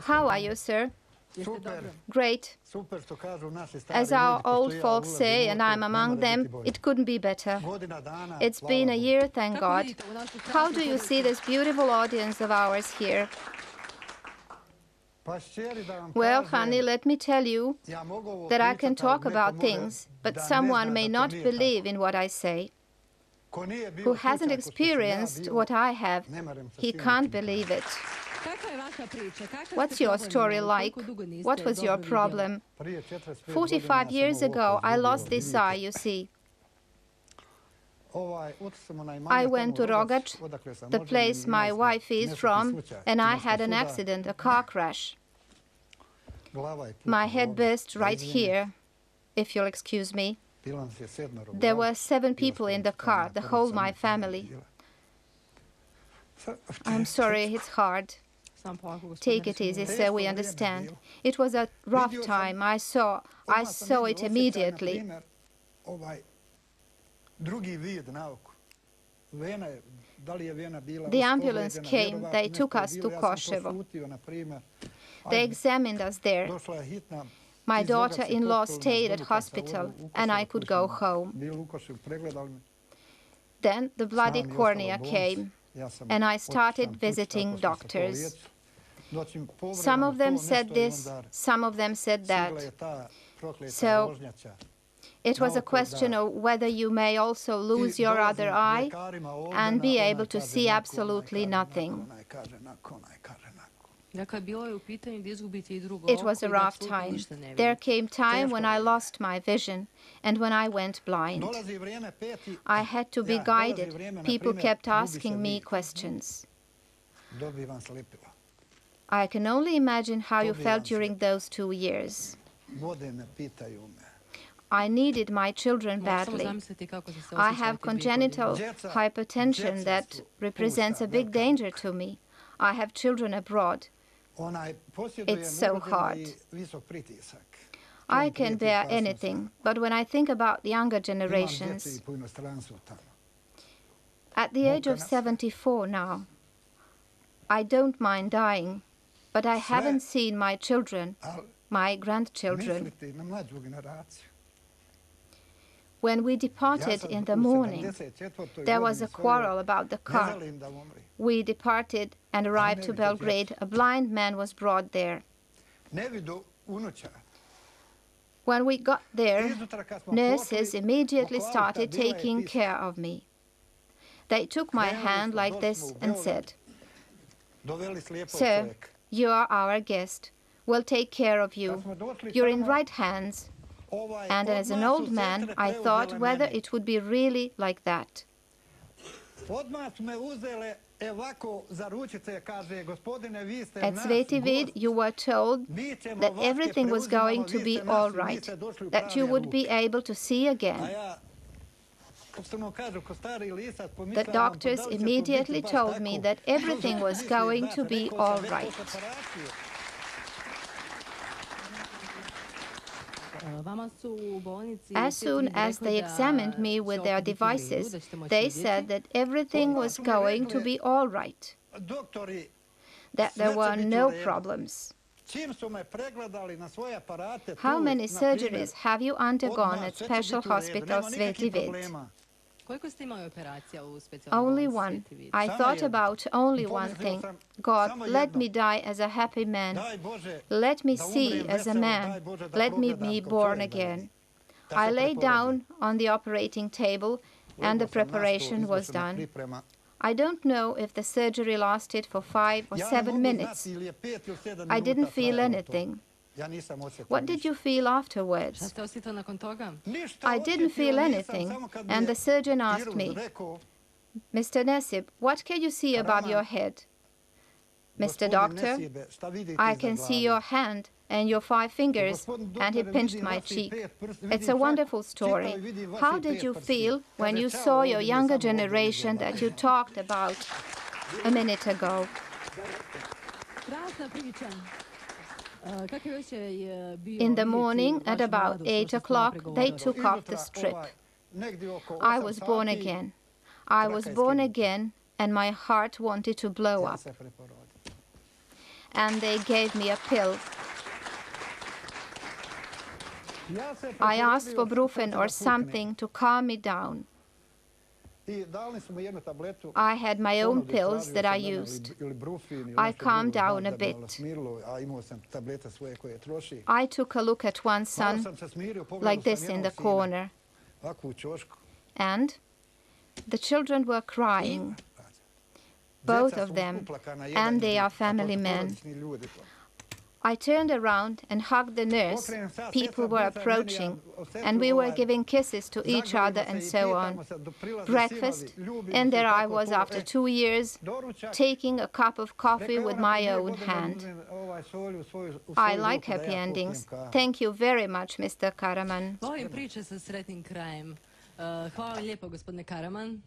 How are you, sir? Great. As our old folks say, and I'm among them, it couldn't be better. It's been a year, thank God. How do you see this beautiful audience of ours here? Well, honey, let me tell you that I can talk about things, but someone may not believe in what I say. Who hasn't experienced what I have, he can't believe it. What's your story like? What was your problem? 45 years ago, I lost this eye, you see. I went to Rogač, the place my wife is from, and I had an accident, a car crash. My head burst right here, if you'll excuse me. There were 7 people in the car, the whole my family. I'm sorry, it's hard. Take it easy, sir, we understand. It was a rough time. I saw it immediately. The ambulance came, they took us to Koševo. They examined us there. My daughter-in-law stayed at hospital, and I could go home. Then the bloody cornea came, and I started visiting doctors. Some of them said this, some of them said that. So it was a question of whether you may also lose your other eye and be able to see absolutely nothing. It was a rough time. There came time when I lost my vision and when I went blind. I had to be guided. People kept asking me questions. I can only imagine how you felt during those 2 years. I needed my children badly. I have congenital hypertension that represents a big danger to me. I have children abroad. It's so hard. I can bear anything, but when I think about the younger generations, at the age of 74 now, I don't mind dying, but I haven't seen my children, my grandchildren. When we departed in the morning, there was a quarrel about the car. We departed and arrived to Belgrade. A blind man was brought there. When we got there, nurses immediately started taking care of me. They took my hand like this and said, "Sir, you are our guest. We'll take care of you. You're in right hands." And as an old man, I thought whether it would be really like that. At Sveti, you were told that everything was going to be all right, that you would be able to see again. The doctors immediately told me that everything was going to be all right. As soon as they examined me with their devices, they said that everything was going to be all right, that there were no problems. How many surgeries have you undergone at Special Hospital Sveti? Only one. I thought about only one thing. God, let me die as a happy man. Let me see as a man. Let me be born again. I lay down on the operating table and the preparation was done. I don't know if the surgery lasted for 5 or 7 minutes. I didn't feel anything. What did you feel afterwards? I didn't feel anything, and the surgeon asked me, "Mr. Nesib, what can you see above your head?" "Mr. Doctor, I can see your hand and your 5 fingers," and he pinched my cheek. It's a wonderful story. How did you feel when you saw your younger generation that you talked about a minute ago? In the morning, at about 8 o'clock, they took off the strip. I was born again. I was born again, and my heart wanted to blow up. and they gave me a pill. I asked for brufen or something to calm me down. I had my own pills that I used. I calmed down a bit. I took a look at one son, like this in the corner, and the children were crying, both of them, and they are family men. I turned around and hugged the nurse. People were approaching, and we were giving kisses to each other and so on. Breakfast, and there I was after 2 years, taking a cup of coffee with my own hand. I like happy endings. Thank you very much, Mr. Karaman. Moje priče sa sretnim krajem. Hvala lijepo, gospodine Karaman.